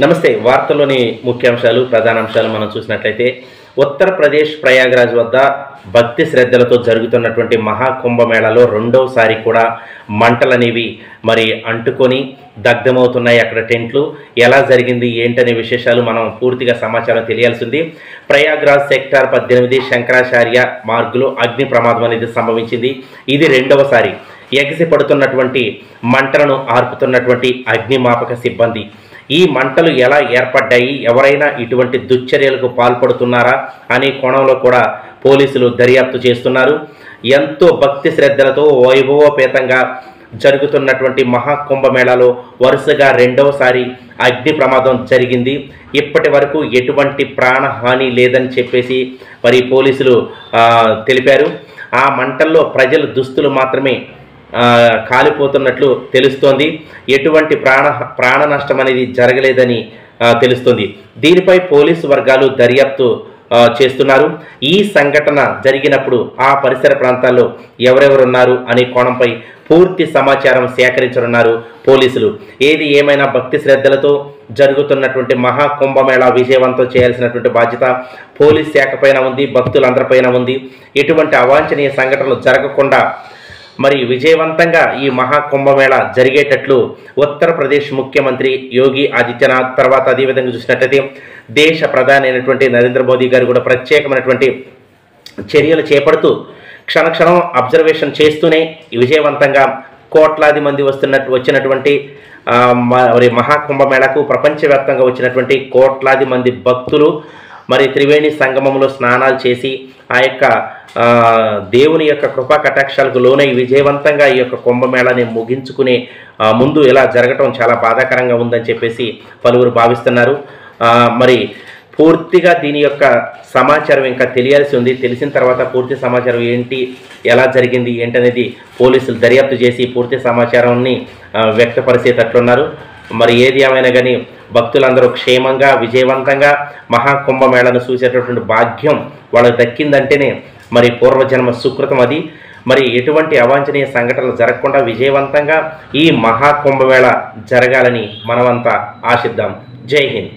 నమస్తే. వార్తల్లోని ముఖ్యాంశాలు, ప్రధానాంశాలు మనం చూసినట్లయితే ఉత్తరప్రదేశ్ ప్రయాగ్రాజ్ వద్ద భక్తి శ్రద్ధలతో జరుగుతున్నటువంటి మహాకుంభమేళాలో రెండోసారి కూడా మంటలనేవి అంటుకొని దగ్ధమవుతున్నాయి. అక్కడ టెంట్లు ఎలా జరిగింది ఏంటనే విశేషాలు మనం పూర్తిగా సమాచారం తెలియాల్సింది. ప్రయాగ్రాజ్ సెక్టార్ 18 శంకరాచార్య మార్గులో అగ్ని ప్రమాదం అనేది సంభవించింది. ఇది రెండవసారి ఎగసి పడుతున్నటువంటి మంటలను ఆర్పుతున్నటువంటి అగ్నిమాపక సిబ్బంది. ఈ మంటలు ఎలా ఏర్పడ్డాయి, ఎవరైనా ఇటువంటి దుశ్చర్యలకు పాల్పడుతున్నారా అనే కోణంలో కూడా పోలీసులు దర్యాప్తు చేస్తున్నారు. ఎంతో భక్తి శ్రద్ధలతో వైభవోపేతంగా జరుగుతున్నటువంటి మహాకుంభమేళాలో వరుసగా రెండవసారి అగ్ని ప్రమాదం జరిగింది. ఇప్పటి వరకు ఎటువంటి ప్రాణహాని లేదని చెప్పేసి పోలీసులు తెలిపారు. ఆ మంటల్లో ప్రజల దుస్తులు మాత్రమే కాలిపోతున్నట్లు తెలుస్తోంది. ఎటువంటి ప్రాణ నష్టం అనేది జరగలేదని తెలుస్తుంది. దీనిపై పోలీసు వర్గాలు దర్యాప్తు చేస్తున్నారు. ఈ సంఘటన జరిగినప్పుడు ఆ పరిసర ప్రాంతాల్లో ఎవరెవరున్నారు అనే కోణంపై పూర్తి సమాచారం సేకరించనున్నారు పోలీసులు. ఏది ఏమైనా భక్తి శ్రద్ధలతో జరుగుతున్నటువంటి మహాకుంభమేళా విజయవంతం చేయాల్సినటువంటి బాధ్యత పోలీస్ శాఖ పైన ఉంది, భక్తులందరిపైన ఉంది. ఎటువంటి అవాంఛనీయ సంఘటనలు జరగకుండా విజయవంతంగా ఈ మహాకుంభమేళా జరిగేటట్లు ఉత్తరప్రదేశ్ ముఖ్యమంత్రి యోగి ఆదిత్యనాథ్, తర్వాత అదేవిధంగా చూసినట్లయితే దేశ ప్రధాని అయినటువంటి నరేంద్ర మోదీ గారు కూడా ప్రత్యేకమైనటువంటి చర్యలు చేపడుతూ క్షణక్షణం అబ్జర్వేషన్ చేస్తూనే విజయవంతంగా కోట్లాది మంది వచ్చినటువంటి మహాకుంభమేళాకు ప్రపంచవ్యాప్తంగా వచ్చినటువంటి కోట్లాది మంది భక్తులు త్రివేణి సంగమంలో స్నానాలు చేసి ఆ యొక్క దేవుని యొక్క కృపా కటాక్షాలకు లోనై విజయవంతంగా ఈ యొక్క కుంభమేళాని ముగించుకునే ముందు ఇలా జరగటం చాలా బాధాకరంగా ఉందని చెప్పేసి పలువురు భావిస్తున్నారు. పూర్తిగా దీని యొక్క సమాచారం ఇంకా తెలియాల్సి ఉంది. తెలిసిన తర్వాత పూర్తి సమాచారం ఏంటి, ఎలా జరిగింది ఏంటనేది పోలీసులు దర్యాప్తు చేసి పూర్తి సమాచారాన్ని వ్యక్తపరిచేటట్లున్నారు. ఏది ఏమైనా కానీ భక్తులందరూ క్షేమంగా విజయవంతంగా మహాకుంభమేళాను చూసేటటువంటి భాగ్యం వాళ్ళకి దక్కిందంటేనే పూర్వజన్మ సుకృతం అది. ఎటువంటి అవాంఛనీయ సంఘటనలు జరగకుండా విజయవంతంగా ఈ మహాకుంభమేళా జరగాలని మనమంతా ఆశిద్దాం. జై హింద్.